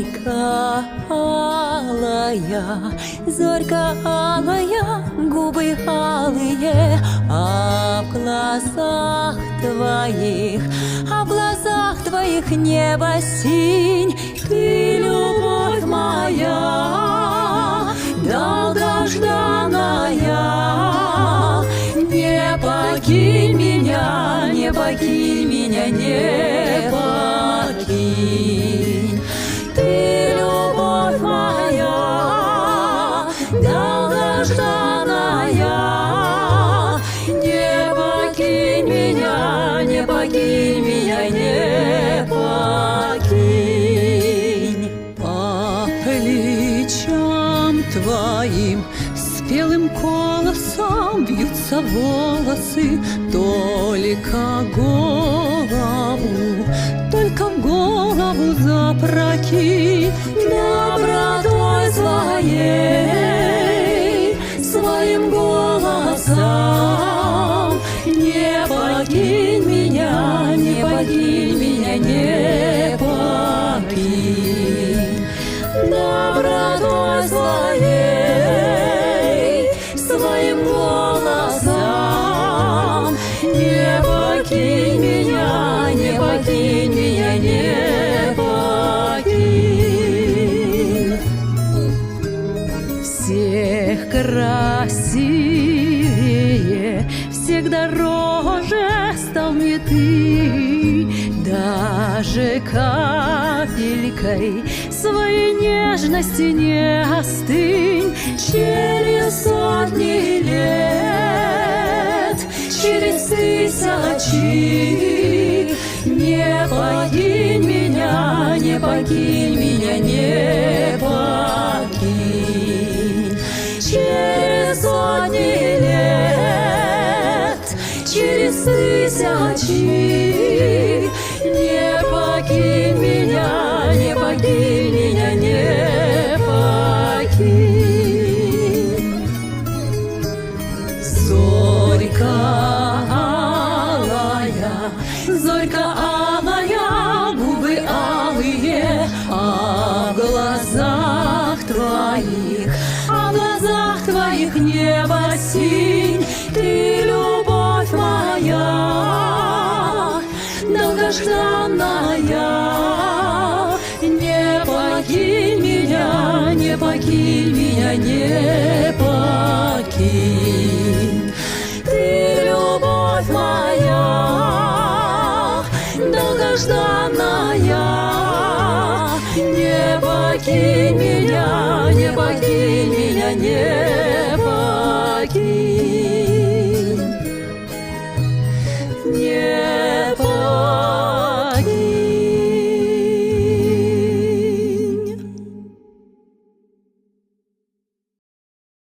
зорька алая, зорька алая, губы алые, а в глазах твоих небо синь. Ты, любовь моя, долгожданная, не покинь меня, не покинь меня, не покинь. Ты, любовь моя, долгожданная, не покинь меня, не покинь меня, не покинь. По плечам твоим спелым колосом бьются волосы, только голову запрокинь. Добротой своим голосом не покинь меня, не покинь меня, не покинь. Добротой своим голосом не покинь меня, не покинь меня, не покинь. Всех красивее, всех дороже стал мне ты, даже капелькой своей нежности не остынь. Через сотни лет, через тысячи, не покинь меня, не покинь меня, не покинь. Через сотни лет, через тысячи, не покинь меня, не покинь меня, не покинь. Зорька алая, губы алые, а в глазах твоих небо синь. Ты, любовь моя, долгожданная, не покинь меня, не покинь меня, не покинь. Ты, любовь моя, долгожданная, не покинь меня.